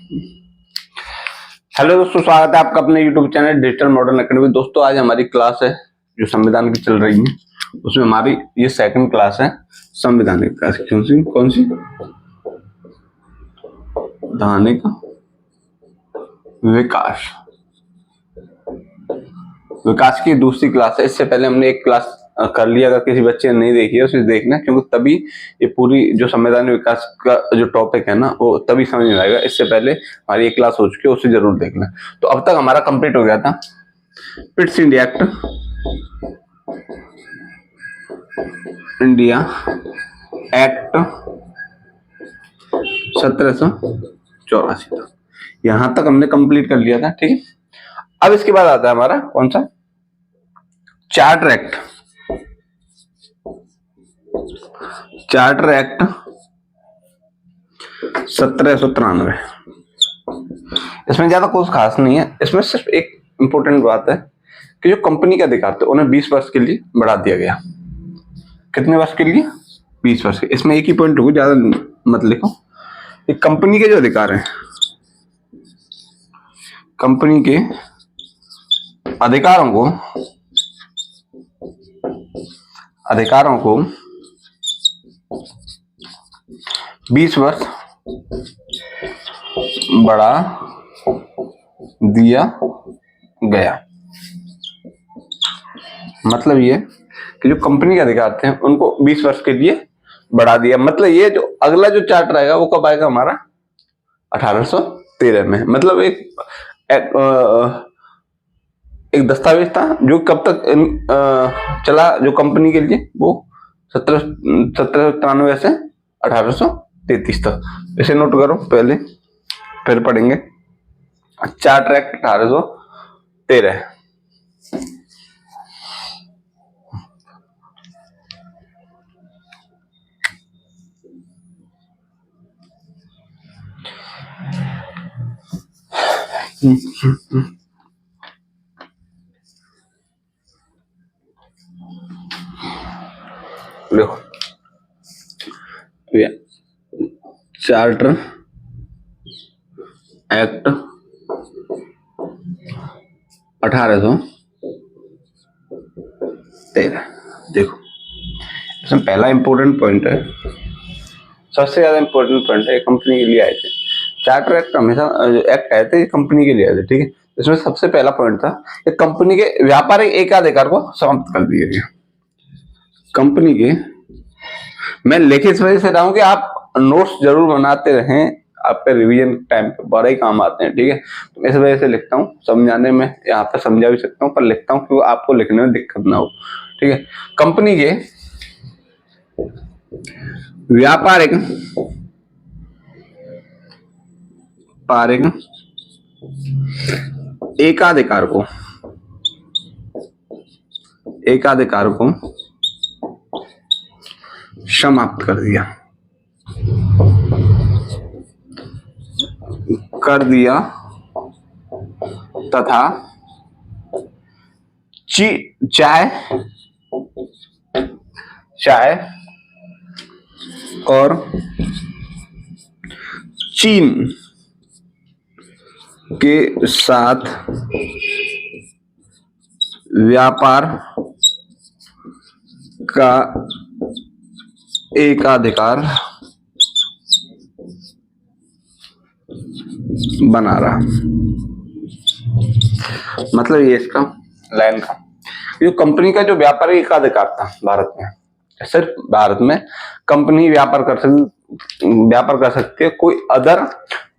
Hello दोस्तों, स्वागत है आपका अपने YouTube channel digital modern academy. दोस्तों आज हमारी क्लास है जो संविधान की चल रही है, उसमें हमारी ये सेकंड क्लास है संवैधानिक क्लास। कौन सी धानिक विकास विकास की दूसरी क्लास है। इससे पहले हमने एक क्लास कर लिया, अगर किसी बच्चे ने नहीं देखी है उसे देखना, क्योंकि तभी ये पूरी जो संवैधानिक विकास का जो टॉपिक है ना वो तभी समझ में आएगा। इससे पहले हमारी एक क्लास हो चुकी है, उसे जरूर देखना। तो अब तक हमारा कंप्लीट हो गया था Pitt's India act, India act 1784 तक, यहां तक हमने कंप्लीट कर लिया था। ठीक है, अब इसके बाद आता है हमारा कौन सा, चार्टर एक्ट। Charter act 1793। इसमें ज्यादा कुछ खास नहीं है, इसमें सिर्फ एक इंपॉर्टेंट बात है कि जो कंपनी के अधिकार थे उन्हें 20 वर्ष के लिए बढ़ा दिया गया। कितने वर्ष के लिए? 20 वर्ष के। इसमें एक ही पॉइंट होगा, ज्यादा मत लिखो। ये कंपनी के जो अधिकार हैं, कंपनी के अधिकारों को 20 वर्ष बढ़ा दिया गया। मतलब ये कि जो कंपनी के अधिकार थे उनको 20 वर्ष के लिए बढ़ा दिया। मतलब ये जो अगला जो चार्टर आएगा वो कब आएगा? हमारा 1813 में। मतलब एक दस्तावेज था जो कब तक चला जो कंपनी के लिए, वो 1793 से 1833 तक। इसे नोट करो, पहले फिर पढ़ेंगे। Charter act 1813। देखो, चार्टर एक्ट 1813। देखो, इसमें पहला इंपॉर्टेंट पॉइंट है, सबसे ज्यादा इंपॉर्टेंट पॉइंट है, कंपनी के लिए आए थे। चार्टर एक्ट हमेशा एक्ट आए थे कंपनी के लिए आए थे। ठीक है, इसमें सबसे पहला पॉइंट था कि कंपनी के व्यापारिक एकाधिकार को समाप्त कर दिया गया। कंपनी के, मैं लिखे इस वजह से रहा हूं कि आप नोट्स जरूर बनाते रहें, आपके रिवीजन टाइम पे बड़े ही काम आते हैं। ठीक है, तो इस वजह से लिखता हूँ, समझाने में यहाँ पे समझा भी सकता हूँ, पर लिखता हूँ क्योंकि आपको लिखने में दिक्कत ना हो। ठीक है, कंपनी के व्यापारिक एकाधिकार को समाप्त कर दिया तथा चाय और चीन के साथ व्यापार का एकाधिकार बना रहा। मतलब ये इसका लाइन का, जो कंपनी का जो व्यापारिक एकाधिकार था भारत में, सिर्फ भारत में कंपनी व्यापार कर सकती है, कोई अदर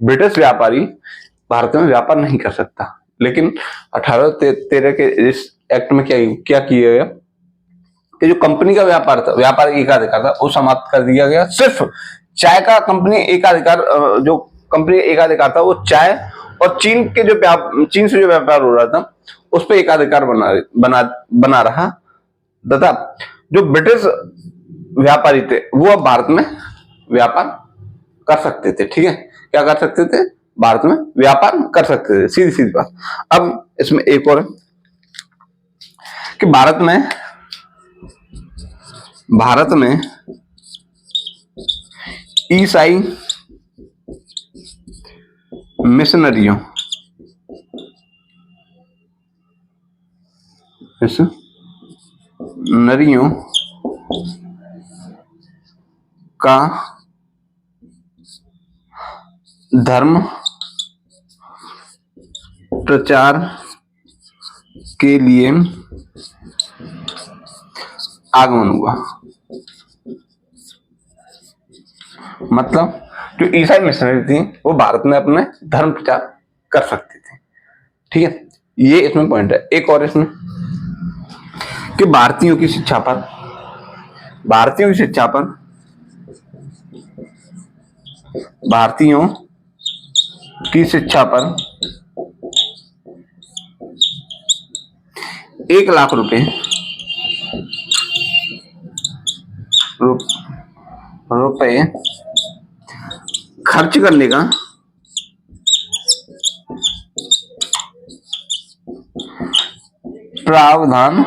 ब्रिटिश व्यापारी भारत में व्यापार नहीं कर सकता। लेकिन 1813 के इस एक्ट में क्या किया गया कि जो कंपनी का व्यापारिक एकाधिकार था वो समाप्त कर दिया गया। सिर्फ चाय का कंपनी एकाधिकार, जो कंपनी एकाधिकार था वो चाय और चीन से जो व्यापार हो रहा था उस पर एकाधिकार बना रहा, तथा जो ब्रिटिश व्यापारी थे वो अब भारत में व्यापार कर सकते थे। ठीक है, क्या कर सकते थे? भारत में व्यापार कर सकते थे, सीधी सीधी बात। अब इसमें एक और कि भारत में ईसाई मिशनरियों मिशनरियों का धर्म प्रचार के लिए आगमन हुआ। मतलब जो ईसाई मिशनरी थी वो भारत में अपने धर्म प्रचार कर सकती थी। ठीक है, ये इसमें पॉइंट है। एक और इसमें कि भारतीयों की शिक्षा पर भारतीयों की शिक्षा पर 1 लाख रुपए खर्च करने का प्रावधान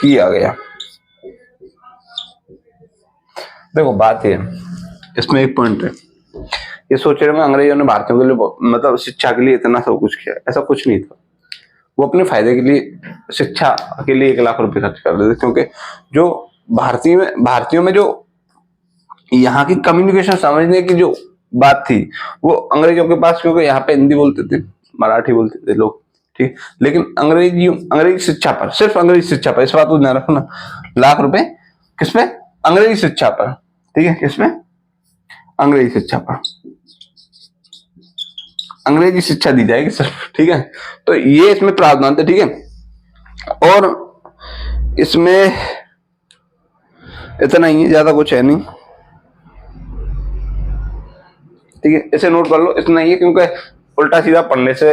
किया गया। देखो बात ये, इसमें एक पॉइंट है, ये सोच रहे हैं अंग्रेजों ने भारतीयों के लिए मतलब शिक्षा के लिए इतना सब कुछ किया, ऐसा कुछ नहीं था। वो अपने फायदे के लिए शिक्षा के लिए 1 लाख रुपए खर्च कर रहे थे, क्योंकि जो भारतीयों में जो यहाँ की कम्युनिकेशन समझने की जो बात थी वो अंग्रेजों के पास, क्योंकि यहाँ पे हिंदी बोलते थे, मराठी बोलते थे लोग, ठीक, लेकिन अंग्रेजी शिक्षा पर, सिर्फ अंग्रेजी शिक्षा पर, इस बात को ध्यान रखना, 1 लाख रुपए किसमें? अंग्रेजी शिक्षा पर। ठीक है, किसमें? अंग्रेजी शिक्षा पर, अंग्रेजी शिक्षा दी जाएगी सिर्फ। ठीक है, तो ये इसमें प्रावधान थे। ठीक है, और इसमें इतना ही है, ज्यादा कुछ है नहीं। ठीक है, इसे नोट कर लो, इतना ही है, क्योंकि उल्टा सीधा पढ़ने से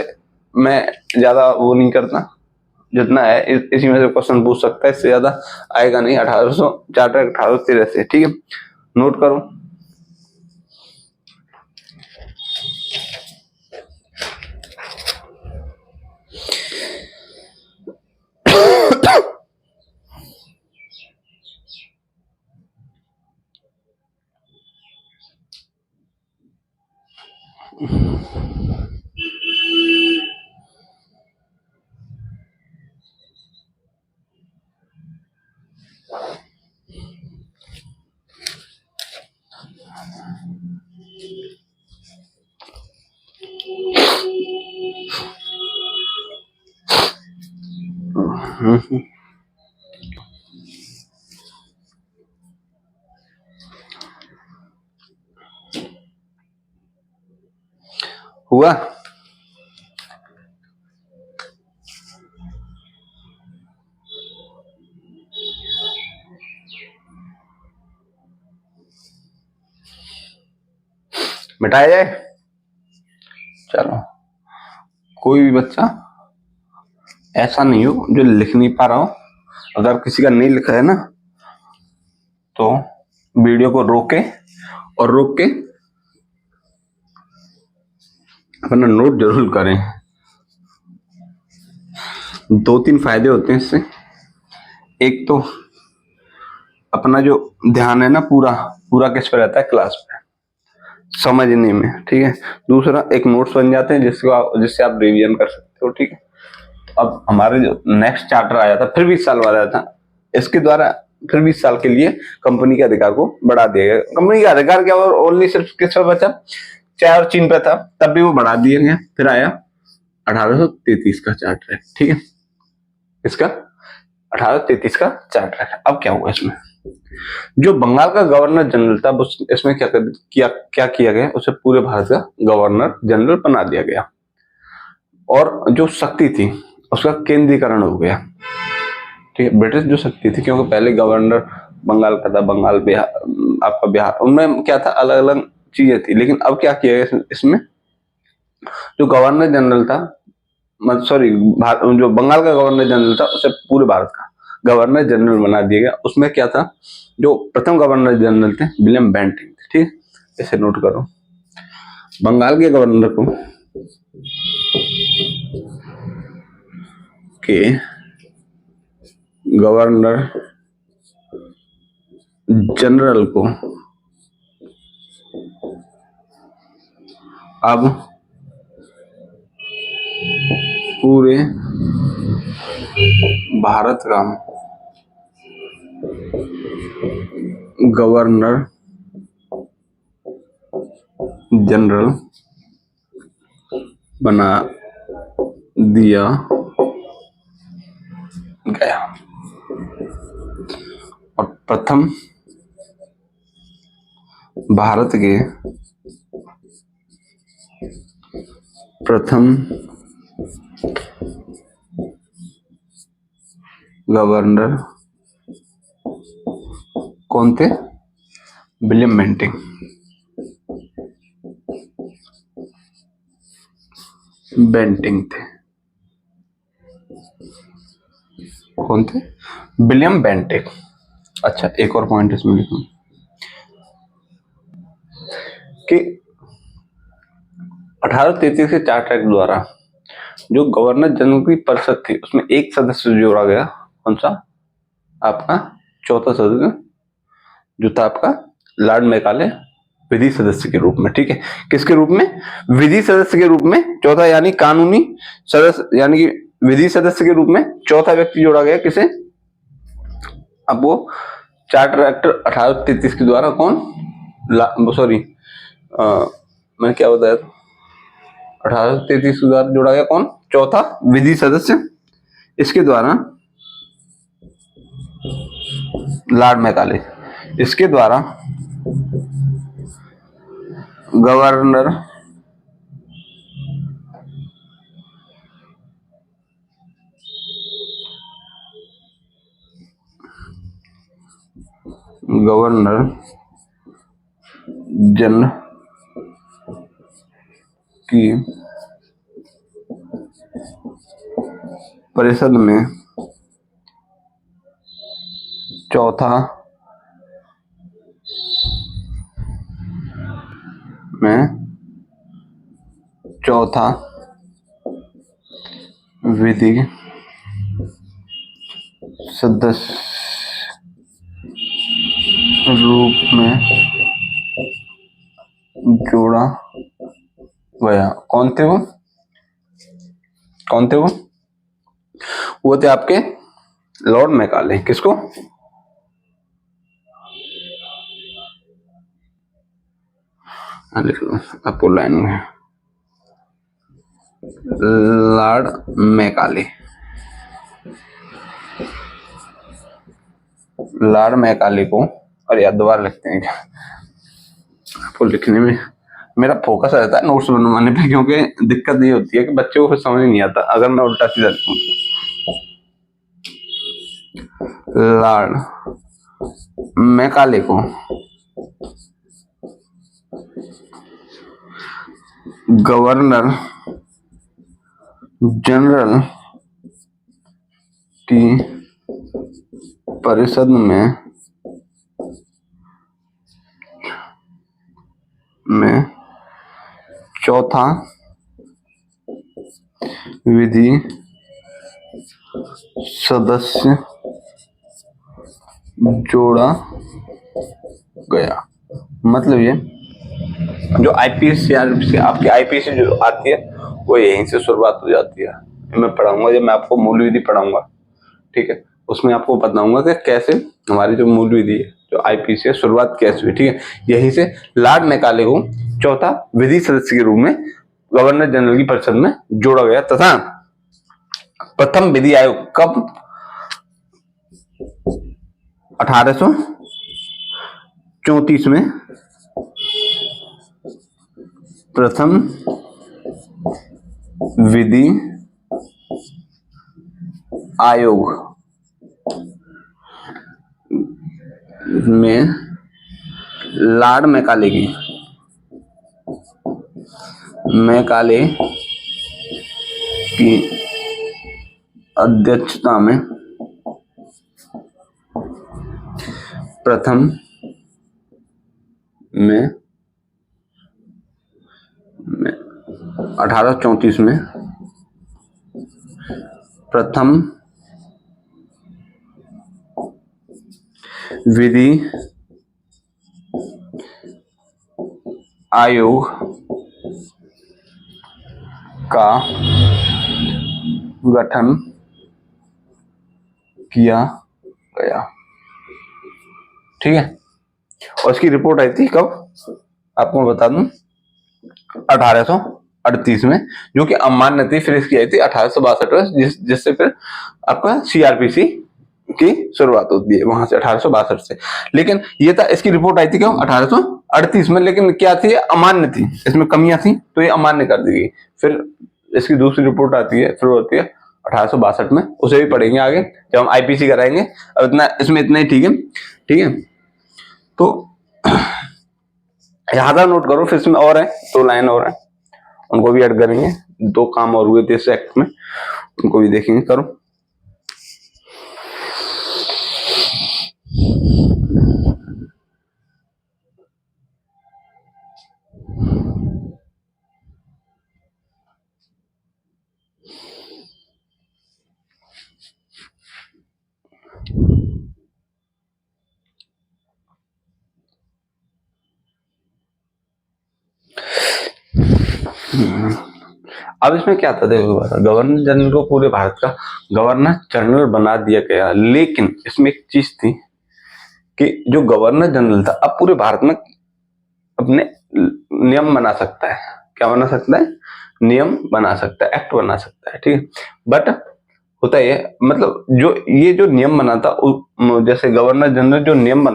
मैं ज्यादा वो नहीं करता, जितना है इसी में से क्वेश्चन पूछ सकता है, इससे ज्यादा आएगा नहीं। 1800 चार्टर 1813 से। ठीक है, नोट करो। हुआ? मिटाया जाए? चलो, कोई भी बच्चा ऐसा नहीं हो जो लिख नहीं पा रहा हो, अगर किसी का नहीं लिखा है ना तो वीडियो को रोक के अपना नोट जरूर करें। 2-3 फायदे होते हैं इससे। एक तो अपना जो ध्यान है ना पूरा किस पे रहता है? क्लास पे, समझने में। ठीक है, दूसरा एक नोट्स बन जाते हैं जिससे आप रिवीजन कर सकते हो। ठीक है, अब हमारे जो नेक्स्ट चार्टर आया था फिर 20 साल बाद आया था, इसके द्वारा फिर 20 साल के लिए कंपनी के अधिकार को बढ़ा दिया गया। कंपनी का अधिकार क्या, और ओनली सिर्फ किस पर बचा? चाय और चीन पे था, तब भी वो बढ़ा दिया गया। फिर आया 1833 का चार्टर। ठीक है, इसका 1833 का चार्टर है। अब क्या हुआ इसमें? जो बंगाल का गवर्नर जनरल था इसमें क्या किया गया, उसे पूरे भारत का गवर्नर जनरल बना दिया गया, और जो शक्ति थी उसका केंद्रीकरण हो गया। ठीक है, ब्रिटिश जो शक्ति थी, क्योंकि पहले गवर्नर बंगाल का था, बंगाल बिहार, आपका बिहार, उनमें क्या था, अलग अलग चीजें थी। लेकिन अब क्या किया गया इसमें, जो गवर्नर जनरल था, सॉरी, जो बंगाल का गवर्नर जनरल था उसे पूरे भारत का गवर्नर जनरल बना दिया गया। उसमें क्या था, जो प्रथम गवर्नर जनरल थे विलियम बेंटिंग थे। ठीक, इसे नोट करो। बंगाल के गवर्नर जनरल को अब पूरे भारत का गवर्नर जनरल बना दिया गया और प्रथम भारत के प्रथम गवर्नर कौन थे? William Bentinck. बेंटिंक थे। कौन थे? William Bentinck. अच्छा, एक और पॉइंट इसमें लिखूं कि 1833 के चार्टर एक्ट द्वारा जो गवर्नर जनरल की परिषद थी उसमें एक सदस्य जोड़ा गया। कौन सा? आपका चौथा सदस्य जो था आपका लॉर्ड मैकाले, विधि सदस्य के रूप में। ठीक है, किसके रूप में? विधि सदस्य के रूप में। चौथा यानी कानूनी सदस्य यानी कि विधि सदस्य के रूप में चौथा व्यक्ति जोड़ा गया। किसे? अब वो चार्टर एक्ट 1833 के द्वारा कौन? सॉरी, मैंने क्या बताया था? 1833 के द्वारा जोड़ा गया कौन? चौथा विधि सदस्य। इसके द्वारा लॉर्ड मैकाले, इसके द्वारा गवर्नर जनरल की परिषद में चौथा विधि सदस्य रूप में जोड़ा गया। कौन थे वो? कौन थे वो? वो थे आपके लॉर्ड मैकाले। किसको? लिख लो आपको लाइन में, लॉर्ड मैकाले। लॉर्ड मैकाले को, और याद दोबारा लिखते हैं क्या? आपको लिखने में मेरा फोकस रहता है नोट्स बनवाने पे, क्योंकि दिक्कत ये होती है कि बच्चे को फिर समझ नहीं आता अगर मैं उल्टा सीधा लिखूं तो। लॉर्ड मैकाले को गवर्नर जनरल की परिषद में चौथा विधि सदस्य जोड़ा गया। मतलब ये जो आईपीएस से आपकी आईपीएस जो आती है वो यहीं से शुरुआत हो जाती है। मैं पढ़ाऊंगा, जब मैं आपको मूल विधि पढ़ाऊंगा, ठीक है, उसमें आपको बताऊंगा कि कैसे हमारी जो मूल विधि है, जो आईपीएस है, शुरुआत कैसे हुई। ठीक है, यहीं से लॉर्ड मैकाले को चौथा विधि सदस्य के रूप में गवर्नर जनरल की परिषद में जोड़ा गया तथा प्रथम विधि आयोग कब? 1834 में प्रथम विधि आयोग में लॉर्ड मैकाले की अध्यक्षता में प्रथम में 1834 में प्रथम विधि आयोग का गठन किया गया। ठीक है, और इसकी रिपोर्ट आई थी कब, आपको मैं बता दूं 1838 में, जो कि अमान्य थी। फिर इसकी आई थी 1862 में, जिससे फिर आपका सीआरपीसी की शुरुआत होती है वहां से 1862 से। लेकिन ये था, इसकी रिपोर्ट आई थी क्यों 1838 में, लेकिन क्या थी, अमान्य थी, इसमें कमियां थी तो ये अमान्य कर दी गई। फिर इसकी दूसरी रिपोर्ट आती है, फिर होती है 1862 में, उसे भी पढ़ेंगे आगे जब हम आईपीसी कराएंगे। अब इतना इसमें इतना ही ठीक है। ठीक है, तो ज्यादा नोट करो, फिर इसमें और है 2 लाइन और है, उनको भी ऐड करेंगे। 2 काम और हुए थे इस एक्ट में, उनको भी देखेंगे। करो। अब इसमें क्या था, देखो गवर्नर जनरल को पूरे भारत का गवर्नर जनरल बना दिया गया, लेकिन इसमें एक चीज थी कि जो गवर्नर जनरल था अब पूरे भारत में अपने नियम बना सकता है। क्या बना सकता है, नियम बना सकता है, एक्ट बना सकता है। ठीक है, बट होता है मतलब जो ये जो नियम बनाता, जैसे गवर्नर जनरल जो नियम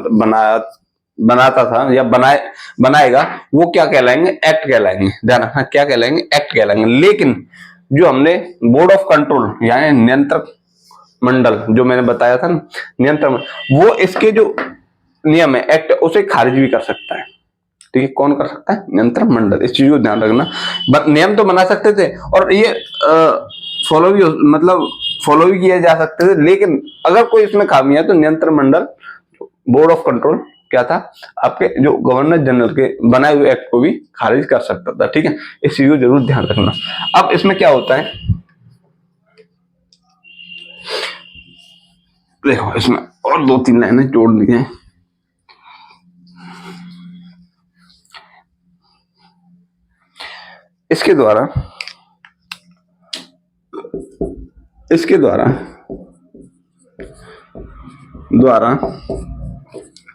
बनाता था या बनाएगा, वो क्या कहलाएंगे, एक्ट कहलाएंगे। ध्यान रखना, क्या कहलाएंगे, एक्ट कहलाएंगे। लेकिन जो हमने बोर्ड ऑफ कंट्रोल यानी नियंत्रक मंडल जो मैंने बताया था ना, नियंत्रण, वो इसके जो नियम है, एक्ट, उसे खारिज भी कर सकता है। ठीक है, कौन कर सकता है, नियंत्रण मंडल। इस चीज को ध्यान रखना। नियम तो बना सकते थे और ये फॉलो भी मतलब फॉलो भी किए जा सकते थे, लेकिन अगर कोई इसमें खामी है तो नियंत्रण मंडल, बोर्ड ऑफ कंट्रोल क्या था, आपके जो गवर्नर जनरल के बनाए हुए एक्ट को भी खारिज कर सकता था। ठीक है, इस चीज को जरूर ध्यान रखना। अब इसमें क्या होता है, देखो इसमें और 2-3 लाइनें जोड़ दी हैं। इसके द्वारा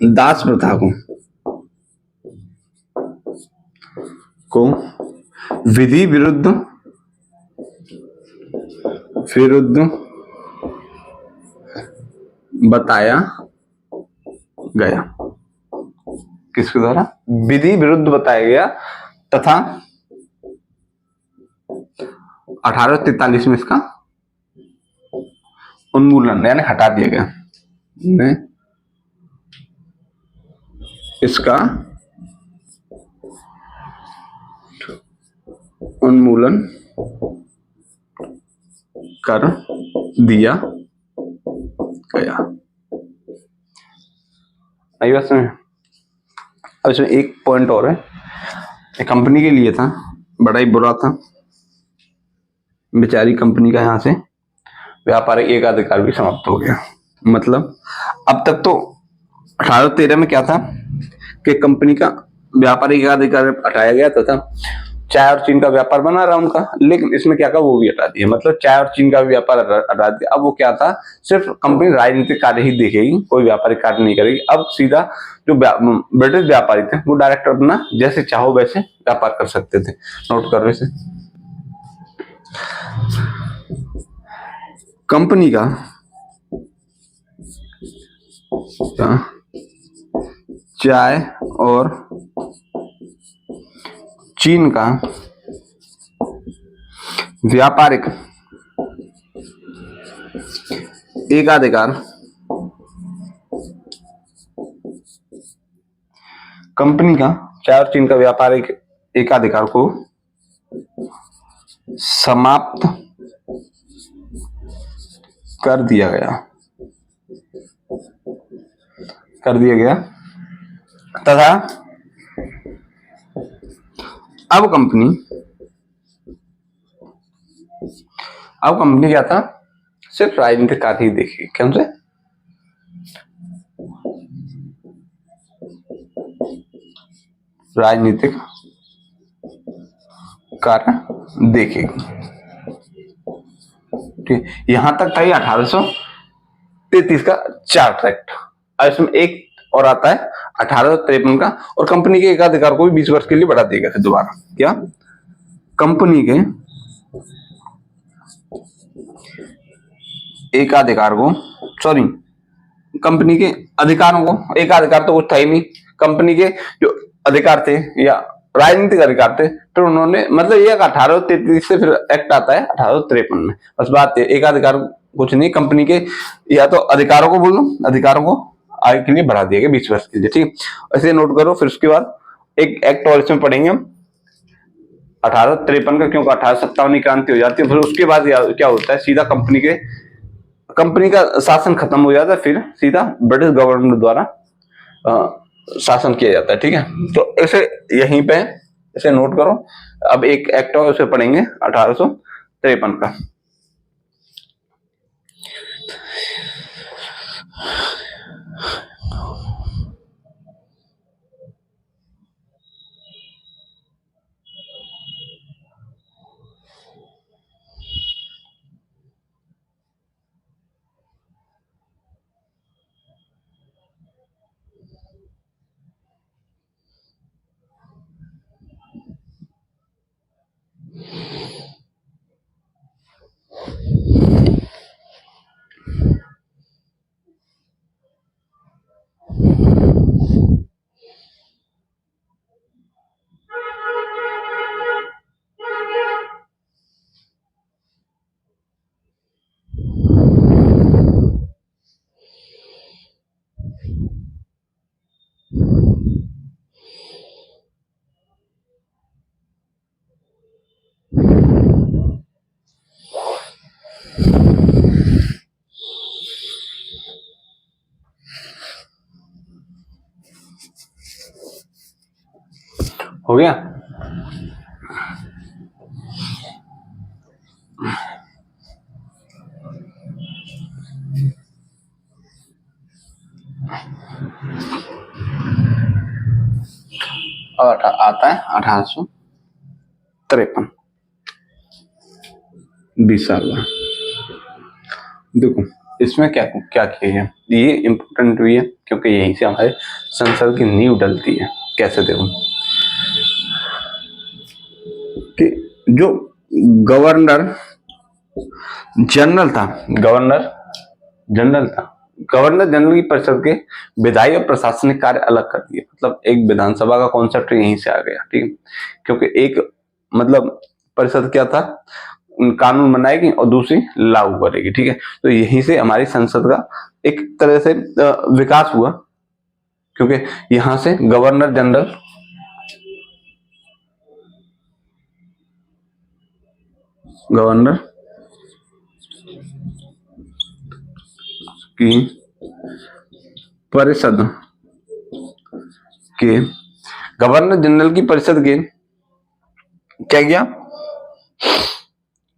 दास प्रथा को विधि विरुद्ध बताया गया। किसके द्वारा, विधि विरुद्ध बताया गया, तथा 1843 में इसका उन्मूलन यानी हटा दिया गया। इसका उन्मूलन कर दिया गया। आई बात समझ। अब इसमें एक पॉइंट और है, कंपनी के लिए था, बड़ा ही बुरा था। बेचारी कंपनी का यहाँ से व्यापारिक एकाधिकार भी समाप्त हो गया। मतलब अब तक तो 1813 में क्या था कि कंपनी का व्यापारिक एकाधिकार हटाया गया था, चाय और चीन का व्यापार बना रहा उनका, लेकिन इसमें क्या का वो भी हटा दिया। मतलब चाय और चीन का भी व्यापार हटा दिया। अब वो क्या था, सिर्फ कंपनी राजनीतिक कार्य ही देखेगी, कोई व्यापारिक कार्य नहीं करेगी। अब सीधा जो ब्रिटिश व्यापारी थे वो डायरेक्ट अपना जैसे चाहो वैसे व्यापार कर सकते थे। नोट कर वैसे कंपनी का चाय और चीन का व्यापारिक एकाधिकार कंपनी का चाय और चीन का व्यापारिक एकाधिकार को समाप्त कर दिया गया तथा अब कंपनी क्या था, सिर्फ राजनीतिक कार्य ही देखिए। क्यों से, राजनीतिक कार्य देखेगी। ठीक, यहां तक था ये 1833 का चार्टर एक्ट। और इसमें एक और आता है 1853 का, और कंपनी के एकाधिकार को भी 20 वर्ष के लिए बढ़ा दिया गया। दोबारा क्या, कंपनी के एकाधिकार को, सॉरी, कंपनी के अधिकारों को, एकाधिकार तो कुछ था ही नहीं, कंपनी के जो अधिकार थे या राजनीतिक अधिकार थे, फिर उन्होंने मतलब ये 1833 से फिर एक्ट आता है 1853 में। बस बात है, एकाधिकार कुछ नहीं, कंपनी के या तो अधिकारों को बोल लो, अधिकारों को आगे के लिए बढ़ा दिया गया 20 वर्ष के लिए। ठीक, ऐसे नोट करो। फिर उसके बाद एक एक्ट और इसमें पढ़ेंगे हम 1853 का, क्योंकि 1857 की क्रांति हो जाती है। फिर उसके बाद क्या होता है, सीधा कंपनी का शासन खत्म हो जाता है, फिर सीधा ब्रिटिश गवर्नमेंट द्वारा शासन किया जाता है। ठीक है, तो ऐसे यहीं पे इसे नोट करो। अब एक एक्ट और उसे पढ़ेंगे 1853 का। हो गया। और आता है 1853, 20 साल का। देखो इसमें क्या क्या किया है, ये इम्पोर्टेंट हुई है क्योंकि यहीं से हमारे संसद की नींव डलती है। कैसे, देखो कि जो गवर्नर जनरल था, गवर्नर जनरल की परिषद के विधायी और प्रशासनिक कार्य अलग कर दिए। मतलब एक विधानसभा का कॉन्सेप्ट यहीं से आ गया। ठीक है, क्योंकि एक मतलब परिषद क्या था, कानून बनाएगी और दूसरी लागू करेगी। ठीक है, तो यहीं से हमारी संसद का एक तरह से विकास हुआ, क्योंकि यहां से गवर्नर जनरल की परिषद के गवर्नर जनरल की परिषद के क्या किया,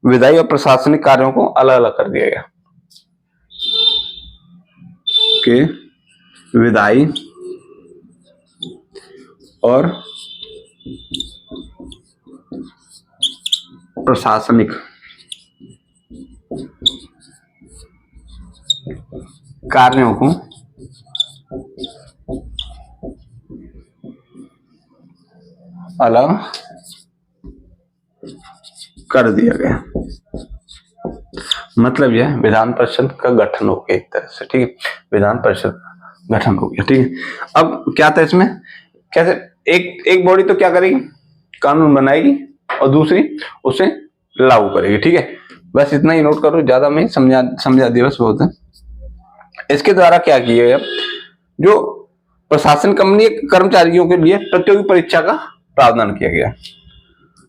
विधायी और प्रशासनिक कार्यों को अलग अलग कर दिया गया। के विधायी और प्रशासनिक कार्यों को अलग कर दिया गया। मतलब यह विधान परिषद का गठन हो गया एक तरह से। ठीक है, विधान परिषद गठन हो गया। ठीक है, अब क्या था इसमें, कैसे एक बॉडी तो क्या करेगी, कानून बनाएगी और दूसरी उसे लागू करेगी। ठीक है, बस इतना ही नोट करो, ज्यादा मैं समझा दिया बस, बहुत है। इसके द्वारा क्या किया गया, जो प्रशासन कंपनी कर्मचारियों के लिए प्रतियोगी परीक्षा का प्रावधान किया गया।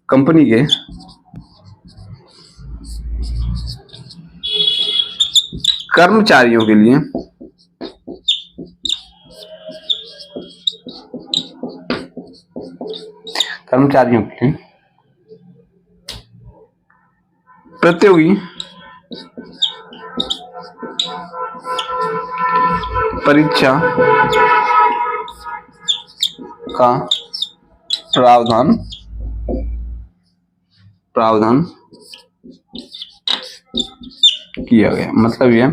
कंपनी के कर्मचारियों के लिए प्रतियोगी परीक्षा का प्रावधान प्रावधान किया गया। मतलब ये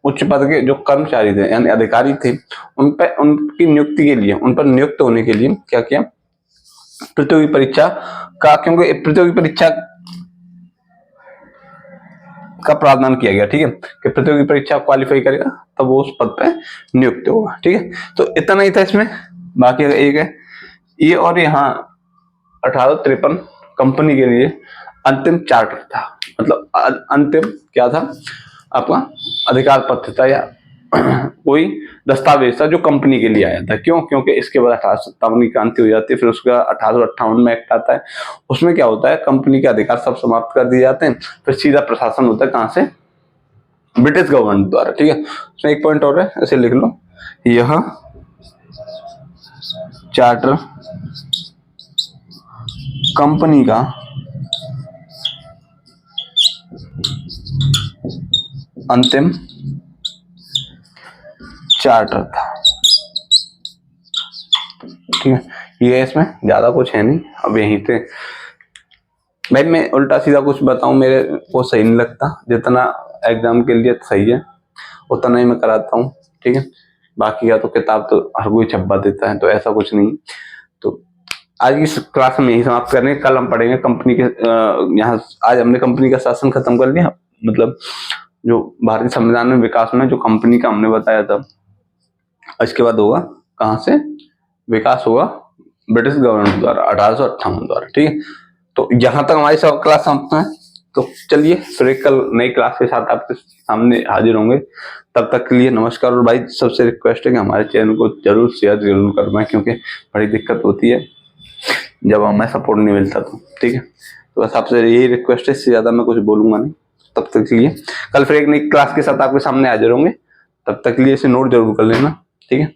उच्च पद के जो कर्मचारी थे यानी अधिकारी थे, उन पर उनकी नियुक्ति के लिए, उन पर नियुक्त होने के लिए क्या किया, प्रतियोगी परीक्षा का, क्योंकि प्रतियोगी परीक्षा का प्रावधान किया गया। ठीक है, कि प्रतियोगी परीक्षा क्वालिफाई करेगा तब वो उस पद पे नियुक्त होगा। ठीक है, तो इतना ही था इसमें। बाकी एक है ये, और यहाँ 1853 कंपनी के लिए अंतिम चार्टर था। मतलब अंतिम क्या था, आपका अधिकार पत्र था या कोई दस्तावेज था जो कंपनी के लिए आया था। क्यों? क्योंकि इसके बाद 1857 की क्रांति हो जाती है, फिर उसका 1858 में एक्ट आता है। उसमें क्या होता है, कंपनी के अधिकार सब समाप्त कर दिए जाते हैं, फिर सीधा प्रशासन होता है कहां से, ब्रिटिश गवर्नमेंट द्वारा। ठीक है, उसमें एक पॉइंट और है, ऐसे लिख लो, यह चार्टर कंपनी का अंतिम चार्टर था। ठीक है, ये इसमें ज्यादा कुछ है नहीं। अब यहीं पे भाई मैं उल्टा सीधा कुछ बताऊं मेरे को सही नहीं लगता, जितना एग्जाम के लिए सही है उतना ही मैं कराता हूँ। ठीक है, बाकी का तो किताब तो हर कोई छपवा देता है, तो ऐसा कुछ नहीं। तो आज की क्लास में यही समाप्त करेंगे, कल हम पढ़ेंगे कंपनी के यहाँ। आज हमने कंपनी का शासन खत्म कर लिया, मतलब जो भारतीय संविधान में विकास में जो कंपनी का हमने बताया था। इसके बाद होगा कहाँ से विकास होगा, ब्रिटिश गवर्नमेंट द्वारा 1858 द्वारा। ठीक है, तो यहाँ तक हमारी सब क्लास समाप्त है। तो चलिए फिर एक कल नई क्लास के साथ आपके सामने हाजिर होंगे। तब तक के लिए नमस्कार। और भाई सबसे रिक्वेस्ट है कि हमारे चैनल को जरूर शेयर जरूर करवाएं, क्योंकि बड़ी दिक्कत होती है जब हमें सपोर्ट नहीं मिलता तो। ठीक है, तो बस आपसे यही रिक्वेस्ट है, इससे ज्यादा मैं कुछ बोलूंगा नहीं। तब तक के लिए कल फिर एक नई क्लास के साथ आपके सामने हाजिर होंगे। तब तक के लिए इसे नोट जरूर कर लेना। ठीक है।